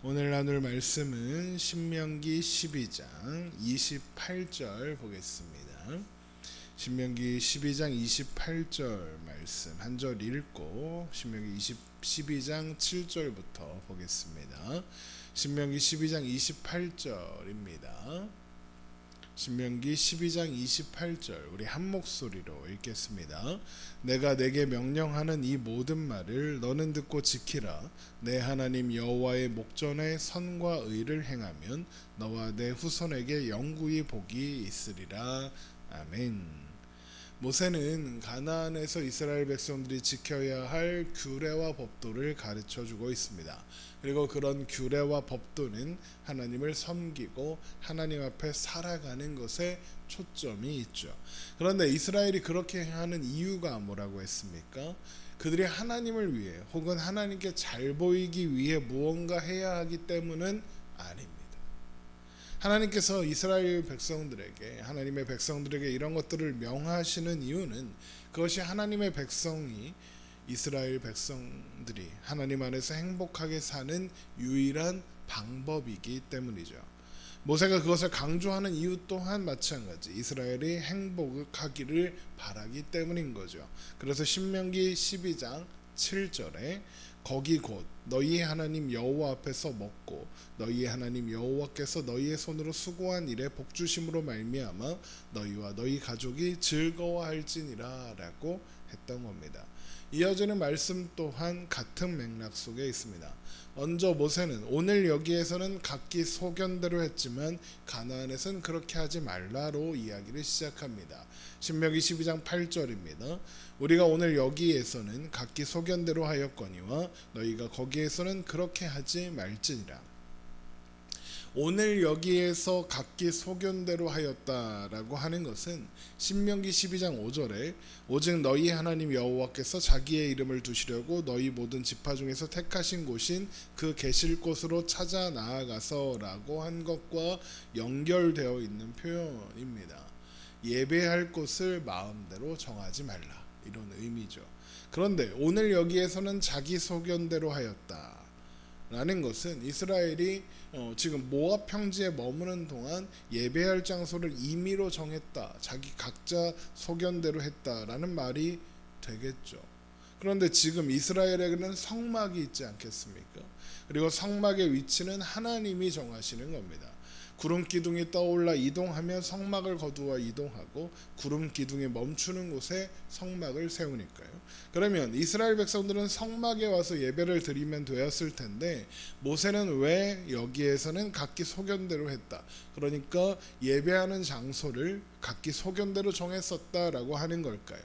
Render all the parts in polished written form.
오늘 나눌 말씀은 신명기 12장 28절 보겠습니다. 신명기 12장 28절 말씀 한 절 읽고 신명기 12장 7절부터 보겠습니다. 신명기 12장 28절입니다. 신명기 12장 28절 우리 한 목소리로 읽겠습니다. 내가 내게 명령하는 이 모든 말을 너는 듣고 지키라. 내 하나님 여호와의 목전에 선과 의를 행하면 너와 내 후손에게 영구히 복이 있으리라. 아멘. 모세는 가나안에서 이스라엘 백성들이 지켜야 할 규례와 법도를 가르쳐주고 있습니다. 그리고 그런 규례와 법도는 하나님을 섬기고 하나님 앞에 살아가는 것에 초점이 있죠. 그런데 이스라엘이 그렇게 하는 이유가 뭐라고 했습니까? 그들이 하나님을 위해 혹은 하나님께 잘 보이기 위해 무언가 해야 하기 때문은 아닙니다. 하나님께서 이스라엘 백성들에게, 하나님의 백성들에게 이런 것들을 명하시는 이유는 그것이 하나님의 백성이, 이스라엘 백성들이 하나님 안에서 행복하게 사는 유일한 방법이기 때문이죠. 모세가 그것을 강조하는 이유 또한 마찬가지, 이스라엘이 행복하기를 바라기 때문인 거죠. 그래서 신명기 12장 7절에 거기 곧 너희의 하나님 여호와 앞에서 먹고 너희의 하나님 여호와께서 너희의 손으로 수고한 일에 복주심으로 말미암아 너희와 너희 가족이 즐거워할지니라 라고 했던 겁니다. 이어지는 말씀 또한 같은 맥락 속에 있습니다. 먼저 모세는 오늘 여기에서는 각기 소견대로 했지만 가나안에서는 그렇게 하지 말라로 이야기를 시작합니다. 신명기 12장 8절입니다. 우리가 오늘 여기에서는 각기 소견대로 하였거니와 너희가 거기에서는 그렇게 하지 말지니라. 오늘 여기에서 각기 소견대로 하였다라고 하는 것은 신명기 12장 5절에 오직 너희 하나님 여호와께서 자기의 이름을 두시려고 너희 모든 지파 중에서 택하신 곳인 그 계실 곳으로 찾아 나아가서라고 한 것과 연결되어 있는 표현입니다. 예배할 곳을 마음대로 정하지 말라, 이런 의미죠. 그런데 오늘 여기에서는 자기 소견대로 하였다 라는 것은 이스라엘이 지금 모압 평지에 머무는 동안 예배할 장소를 임의로 정했다, 자기 각자 소견대로 했다라는 말이 되겠죠. 그런데 지금 이스라엘에게는 성막이 있지 않겠습니까? 그리고 성막의 위치는 하나님이 정하시는 겁니다. 구름 기둥이 떠올라 이동하면 성막을 거두어 이동하고 구름 기둥이 멈추는 곳에 성막을 세우니까요. 그러면 이스라엘 백성들은 성막에 와서 예배를 드리면 되었을 텐데 모세는 왜 여기에서는 각기 소견대로 했다, 그러니까 예배하는 장소를 각기 소견대로 정했었다라고 하는 걸까요?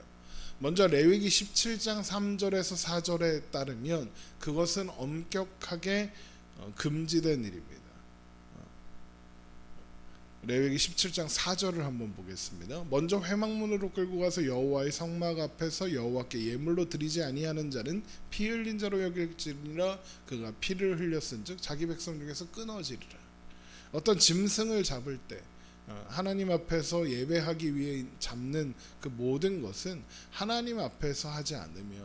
먼저 레위기 17장 3절에서 4절에 따르면 그것은 엄격하게 금지된 일입니다. 레위기 17장 4절을 한번 보겠습니다. 먼저 회막문으로 끌고 가서 여호와의 성막 앞에서 여호와께 예물로 드리지 아니하는 자는 피 흘린 자로 여길지니라. 그가 피를 흘렸은즉 자기 백성 중에서 끊어지리라. 어떤 짐승을 잡을 때 하나님 앞에서 예배하기 위해 잡는 그 모든 것은 하나님 앞에서 하지 않으면,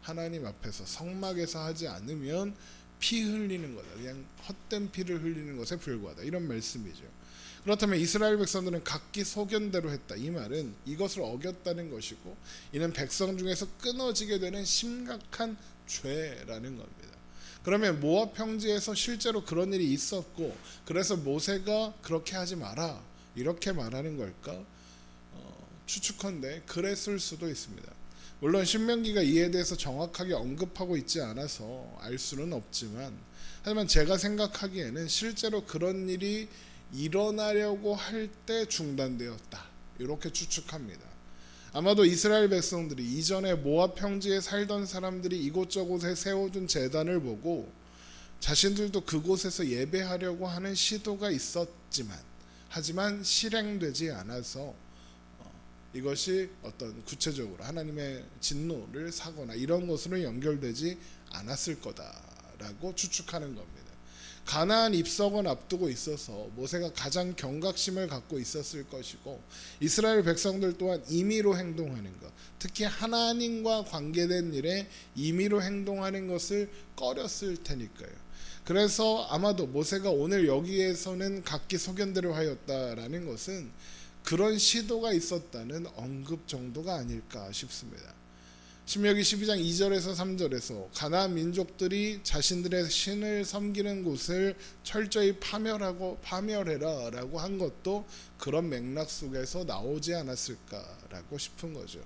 하나님 앞에서 성막에서 하지 않으면 피 흘리는 거다, 그냥 헛된 피를 흘리는 것에 불과하다, 이런 말씀이죠. 그렇다면 이스라엘 백성들은 각기 소견대로 했다, 이 말은 이것을 어겼다는 것이고 이는 백성 중에서 끊어지게 되는 심각한 죄라는 겁니다. 그러면 모압 평지에서 실제로 그런 일이 있었고 그래서 모세가 그렇게 하지 마라 이렇게 말하는 걸까? 추측컨대 그랬을 수도 있습니다. 물론 신명기가 이에 대해서 정확하게 언급하고 있지 않아서 알 수는 없지만, 하지만 제가 생각하기에는 실제로 그런 일이 일어나려고 할 때 중단되었다, 이렇게 추측합니다. 아마도 이스라엘 백성들이 이전에 모압 평지에 살던 사람들이 이곳저곳에 세워둔 제단을 보고 자신들도 그곳에서 예배하려고 하는 시도가 있었지만, 하지만 실행되지 않아서 이것이 어떤 구체적으로 하나님의 진노를 사거나 이런 것으로 연결되지 않았을 거다라고 추측하는 겁니다. 가나안 입성을 앞두고 있어서 모세가 가장 경각심을 갖고 있었을 것이고 이스라엘 백성들 또한 임의로 행동하는 것, 특히 하나님과 관계된 일에 임의로 행동하는 것을 꺼렸을 테니까요. 그래서 아마도 모세가 오늘 여기에서는 각기 소견대로 하였다라는 것은 그런 시도가 있었다는 언급 정도가 아닐까 싶습니다. 신명기 12장 2절에서 3절에서 가나안 민족들이 자신들의 신을 섬기는 곳을 철저히 파멸해라 라고 한 것도 그런 맥락 속에서 나오지 않았을까라고 싶은 거죠.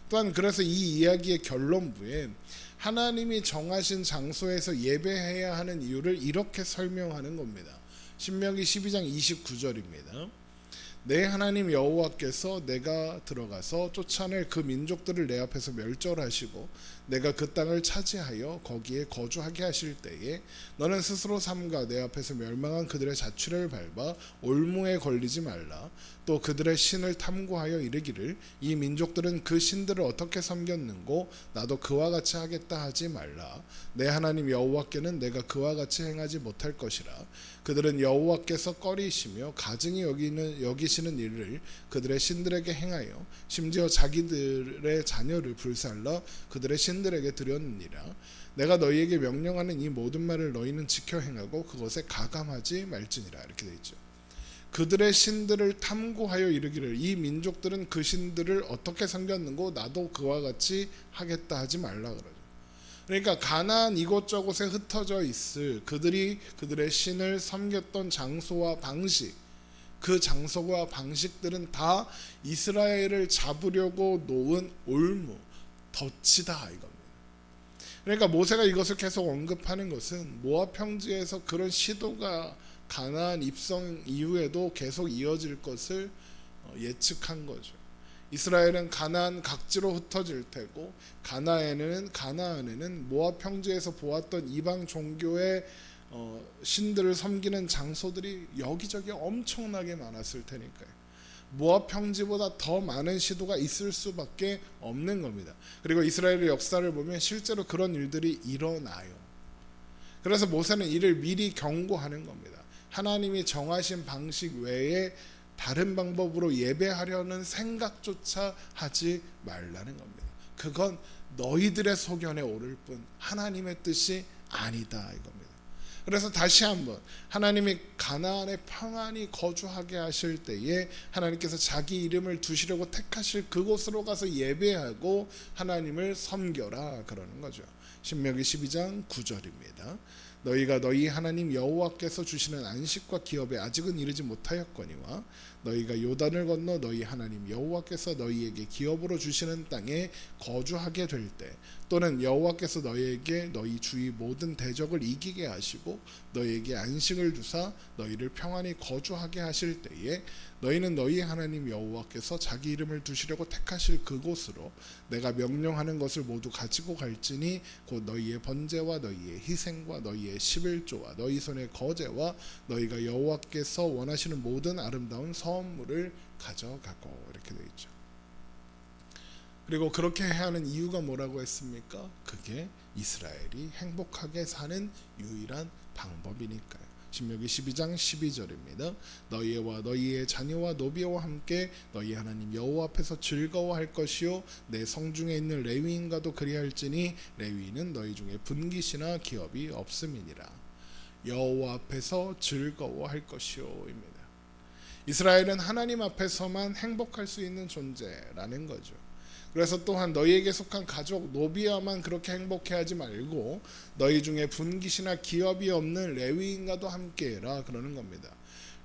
또한 그래서 이 이야기의 결론부에 하나님이 정하신 장소에서 예배해야 하는 이유를 이렇게 설명하는 겁니다. 신명기 12장 29절입니다. 내 하나님 여호와께서 내가 들어가서 쫓아낼 그 민족들을 내 앞에서 멸절하시고 내가 그 땅을 차지하여 거기에 거주하게 하실 때에 너는 스스로 삼가 내 앞에서 멸망한 그들의 자취를 밟아 올무에 걸리지 말라. 또 그들의 신을 탐구하여 이르기를 이 민족들은 그 신들을 어떻게 섬겼는고 나도 그와 같이 하겠다 하지 말라. 내 하나님 여호와께는 내가 그와 같이 행하지 못할 것이라. 그들은 여호와께서 꺼리시며 가증히 여기시는 일을 그들의 신들에게 행하여 심지어 자기들의 자녀를 불살라 그들의 신들에게 드렸느니라. 내가 너희에게 명령하는 이 모든 말을 너희는 지켜 행하고 그것에 가감하지 말지니라. 이렇게 되어 있죠. 그들의 신들을 탐구하여 이르기를 이 민족들은 그 신들을 어떻게 섬겼는고 나도 그와 같이 하겠다 하지 말라 그러죠. 그러니까 가나안 이곳저곳에 흩어져 있을 그들이 그들의 신을 섬겼던 장소와 방식, 그 장소와 방식들은 다 이스라엘을 잡으려고 놓은 올무, 덫이다 이겁니다. 그러니까 모세가 이것을 계속 언급하는 것은 모압 평지에서 그런 시도가 가나안 입성 이후에도 계속 이어질 것을 예측한 거죠. 이스라엘은 가나안 각지로 흩어질 테고 가나안에는 모압 평지에서 보았던 이방 종교의 신들을 섬기는 장소들이 여기저기 엄청나게 많았을 테니까요. 모압 평지보다 더 많은 시도가 있을 수밖에 없는 겁니다. 그리고 이스라엘의 역사를 보면 실제로 그런 일들이 일어나요. 그래서 모세는 이를 미리 경고하는 겁니다. 하나님이 정하신 방식 외에 다른 방법으로 예배하려는 생각조차 하지 말라는 겁니다. 그건 너희들의 소견에 오를 뿐 하나님의 뜻이 아니다 이겁니다. 그래서 다시 한번 하나님이 가나안에 평안히 거주하게 하실 때에 하나님께서 자기 이름을 두시려고 택하실 그곳으로 가서 예배하고 하나님을 섬겨라 그러는 거죠. 신명기 12장 9절입니다. 너희가 너희 하나님 여호와께서 주시는 안식과 기업에 아직은 이르지 못하였거니와 너희가 요단을 건너 너희 하나님 여호와께서 너희에게 기업으로 주시는 땅에 거주하게 될 때 또는 여호와께서 너희에게 너희 주위 모든 대적을 이기게 하시고 너희에게 안식을 주사 너희를 평안히 거주하게 하실 때에 너희는 너희 하나님 여호와께서 자기 이름을 두시려고 택하실 그곳으로 내가 명령하는 것을 모두 가지고 갈지니 곧 너희의 번제와 너희의 희생과 너희의 11조와 너희 손의 거제와 너희가 여호와께서 원하시는 모든 아름다운 선물을 가져가고 이렇게 되어 있죠. 그리고 그렇게 해야 하는 이유가 뭐라고 했습니까? 그게 이스라엘이 행복하게 사는 유일한 방법이니까요. 신명기 12장 12절입니다. 너희와 너희의 자녀와 노비와 함께 너희 하나님 여호와 앞에서 즐거워할 것이요 내 성중에 있는 레위인과도 그리할지니 레위인은 너희 중에 분깃이나 기업이 없음이니라. 여호와 앞에서 즐거워할 것이요입니다. 이스라엘은 하나님 앞에서만 행복할 수 있는 존재라는 거죠. 그래서 또한 너희에게 속한 가족 노비와만 그렇게 행복해하지 말고 너희 중에 분깃이나 기업이 없는 레위인과도 함께해라 그러는 겁니다.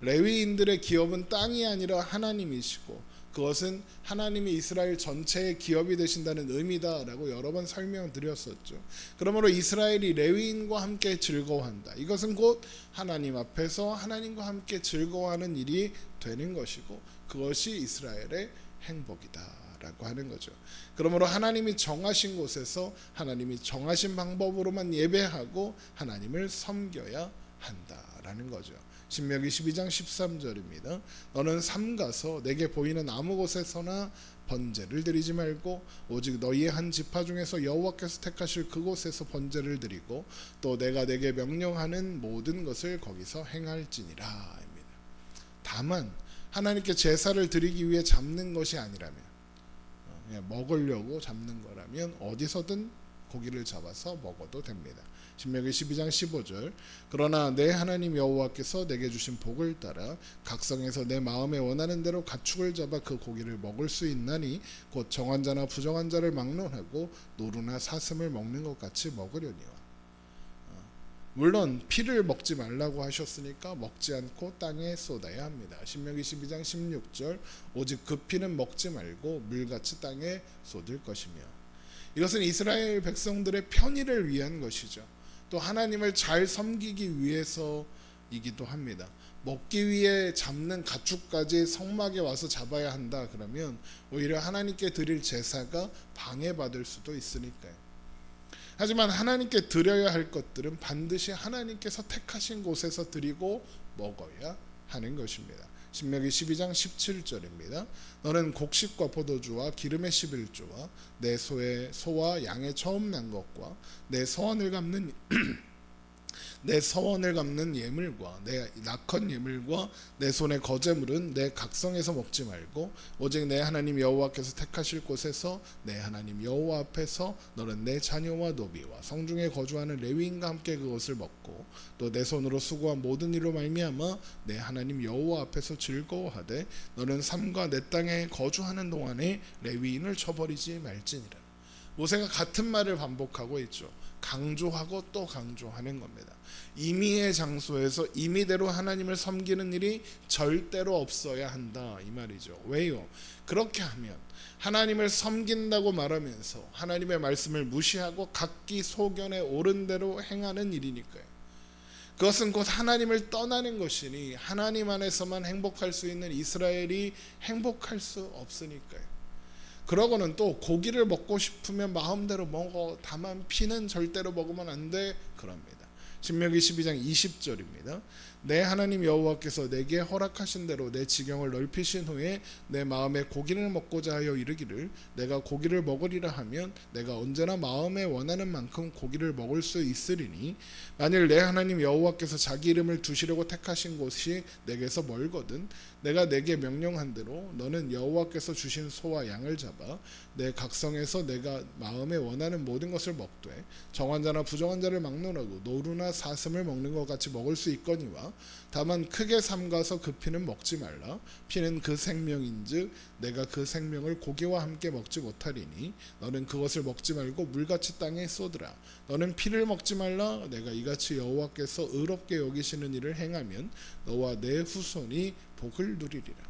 레위인들의 기업은 땅이 아니라 하나님이시고 그것은 하나님이 이스라엘 전체의 기업이 되신다는 의미다라고 여러 번 설명드렸었죠. 그러므로 이스라엘이 레위인과 함께 즐거워한다. 이것은 곧 하나님 앞에서 하나님과 함께 즐거워하는 일이 되는 것이고 그것이 이스라엘의 행복이다 라고 하는 거죠. 그러므로 하나님이 정하신 곳에서 하나님이 정하신 방법으로만 예배하고 하나님을 섬겨야 한다라는 거죠. 신명기 12장 13절입니다. 너는 삼가서 내게 보이는 아무 곳에서나 번제를 드리지 말고 오직 너희의 한 지파 중에서 여호와께서 택하실 그곳에서 번제를 드리고 또 내가 내게 명령하는 모든 것을 거기서 행할지니라 입니다. 다만 하나님께 제사를 드리기 위해 잡는 것이 아니라면 먹으려고 잡는 거라면 어디서든 고기를 잡아서 먹어도 됩니다. 신명기 12장 15절. 그러나 내 하나님 여호와께서 내게 주신 복을 따라 각성에서 내 마음에 원하는 대로 가축을 잡아 그 고기를 먹을 수 있나니 곧 정한 자나 부정한 자를 막론하고 노루나 사슴을 먹는 것 같이 먹으려니와. 물론 피를 먹지 말라고 하셨으니까 먹지 않고 땅에 쏟아야 합니다. 신명기 12장 16절. 오직 그 피는 먹지 말고 물같이 땅에 쏟을 것이며. 이것은 이스라엘 백성들의 편의를 위한 것이죠. 또 하나님을 잘 섬기기 위해서이기도 합니다. 먹기 위해 잡는 가축까지 성막에 와서 잡아야 한다 그러면 오히려 하나님께 드릴 제사가 방해받을 수도 있으니까요. 하지만 하나님께 드려야 할 것들은 반드시 하나님께서 택하신 곳에서 드리고 먹어야 하는 것입니다. 신명기 12장 17절입니다. 너는 곡식과 포도주와 기름의 11조와 내 소와 양의 처음 난 것과 내 서원을 갚는 예물과 내 낙헌 예물과 내 손의 거제물은 내 각성에서 먹지 말고 오직 내 하나님 여호와께서 택하실 곳에서 내 하나님 여호와 앞에서 너는 내 자녀와 노비와 성중에 거주하는 레위인과 함께 그것을 먹고 또 내 손으로 수고한 모든 일로 말미암아 내 하나님 여호와 앞에서 즐거워하되 너는 삶과 내 땅에 거주하는 동안에 레위인을 쳐버리지 말지니라. 모세가 같은 말을 반복하고 있죠. 강조하고 또 강조하는 겁니다. 임의의 장소에서 임의대로 하나님을 섬기는 일이 절대로 없어야 한다 이 말이죠. 왜요? 그렇게 하면 하나님을 섬긴다고 말하면서 하나님의 말씀을 무시하고 각기 소견에 옳은 대로 행하는 일이니까요. 그것은 곧 하나님을 떠나는 것이니 하나님 안에서만 행복할 수 있는 이스라엘이 행복할 수 없으니까요. 그러고는 또 고기를 먹고 싶으면 마음대로 먹어. 다만 피는 절대로 먹으면 안 돼. 그럽니다. 신명기 12장 20절입니다. 내 하나님 여호와께서 내게 허락하신 대로 내 지경을 넓히신 후에 내 마음에 고기를 먹고자 하여 이르기를 내가 고기를 먹으리라 하면 내가 언제나 마음에 원하는 만큼 고기를 먹을 수 있으리니 만일 내 하나님 여호와께서 자기 이름을 두시려고 택하신 곳이 내게서 멀거든 내가 내게 명령한 대로 너는 여호와께서 주신 소와 양을 잡아 내 각성에서 내가 마음에 원하는 모든 것을 먹되 정한 자나 부정한 자를 막론하고 노루나 사슴을 먹는 것 같이 먹을 수 있거니와 다만 크게 삼가서 그 피는 먹지 말라. 피는 그 생명인즉 내가 그 생명을 고기와 함께 먹지 못하리니 너는 그것을 먹지 말고 물같이 땅에 쏟으라. 너는 피를 먹지 말라. 내가 이같이 여호와께서 의롭게 여기시는 일을 행하면 너와 내 후손이 복을 누리리라.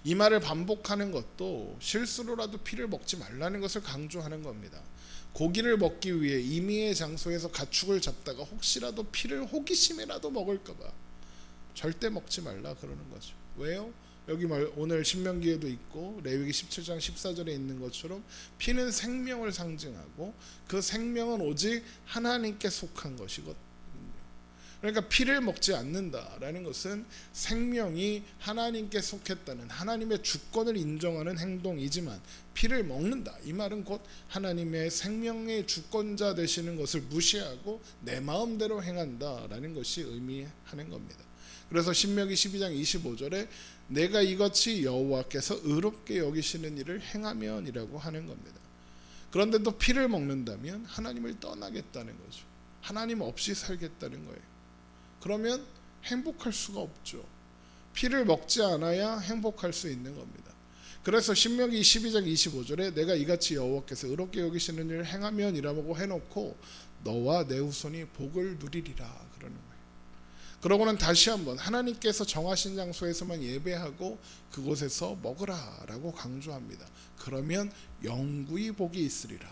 이 말을 반복하는 것도 실수로라도 피를 먹지 말라는 것을 강조하는 겁니다. 고기를 먹기 위해 임의의 장소에서 가축을 잡다가 혹시라도 피를 호기심이라도 먹을까봐 절대 먹지 말라 그러는 거죠. 왜요? 여기 오늘 신명기에도 있고 레위기 17장 14절에 있는 것처럼 피는 생명을 상징하고 그 생명은 오직 하나님께 속한 것이거든요. 그러니까 피를 먹지 않는다라는 것은 생명이 하나님께 속했다는 하나님의 주권을 인정하는 행동이지만 피를 먹는다 이 말은 곧 하나님의 생명의 주권자 되시는 것을 무시하고 내 마음대로 행한다라는 것이 의미하는 겁니다. 그래서 신명기 12장 25절에 내가 이같이 여호와께서 의롭게 여기시는 일을 행하면이라고 하는 겁니다. 그런데 또 피를 먹는다면 하나님을 떠나겠다는 거죠. 하나님 없이 살겠다는 거예요. 그러면 행복할 수가 없죠. 피를 먹지 않아야 행복할 수 있는 겁니다. 그래서 신명기 12장 25절에 내가 이같이 여호와께서 의롭게 여기시는 일을 행하면이라고 해놓고 너와 내 후손이 복을 누리리라 그러는 거예요. 그러고는 다시 한번 하나님께서 정하신 장소에서만 예배하고 그곳에서 먹으라 라고 강조합니다. 그러면 영구히 복이 있으리라.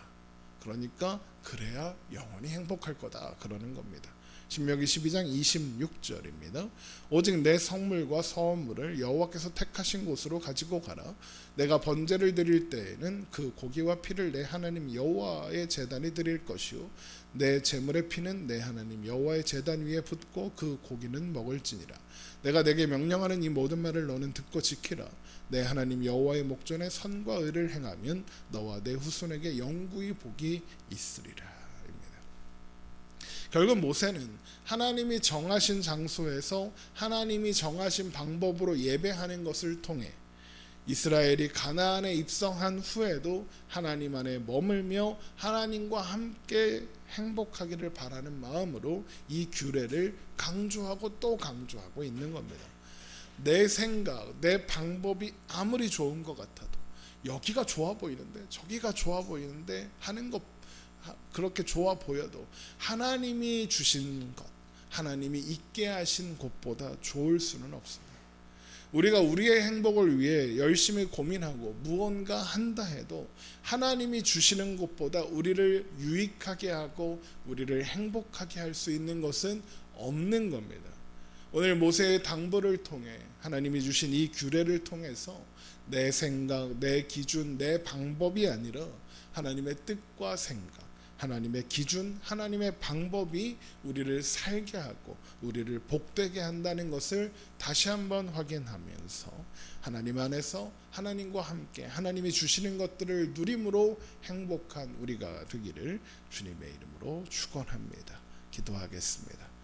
그러니까 그래야 영원히 행복할 거다 그러는 겁니다. 신명기 12장 26절입니다. 오직 내 성물과 서원물을 여호와께서 택하신 곳으로 가지고 가라. 내가 번제를 드릴 때에는 그 고기와 피를 내 하나님 여호와의 제단에 드릴 것이요 내 제물의 피는 내 하나님 여호와의 제단 위에 붓고 그 고기는 먹을지니라. 내가 내게 명령하는 이 모든 말을 너는 듣고 지키라. 내 하나님 여호와의 목전에 선과 의를 행하면 너와 내 후손에게 영구히 복이 있으리라. 결국 모세는 하나님이 정하신 장소에서 하나님이 정하신 방법으로 예배하는 것을 통해 이스라엘이 가나안에 입성한 후에도 하나님 안에 머물며 하나님과 함께 행복하기를 바라는 마음으로 이 규례를 강조하고 또 강조하고 있는 겁니다. 내 생각, 내 방법이 아무리 좋은 것 같아도, 여기가 좋아 보이는데 저기가 좋아 보이는데 하는 것 그렇게 좋아 보여도 하나님이 주신 것, 하나님이 있게 하신 곳보다 좋을 수는 없습니다. 우리가 우리의 행복을 위해 열심히 고민하고 무언가 한다 해도 하나님이 주시는 것보다 우리를 유익하게 하고 우리를 행복하게 할 수 있는 것은 없는 겁니다. 오늘 모세의 당부를 통해 하나님이 주신 이 규례를 통해서 내 생각, 내 기준, 내 방법이 아니라 하나님의 뜻과 생각, 하나님의 기준, 하나님의 방법이 우리를 살게 하고 우리를 복되게 한다는 것을 다시 한번 확인하면서 하나님 안에서 하나님과 함께 하나님이 주시는 것들을 누림으로 행복한 우리가 되기를 주님의 이름으로 축원합니다. 기도하겠습니다.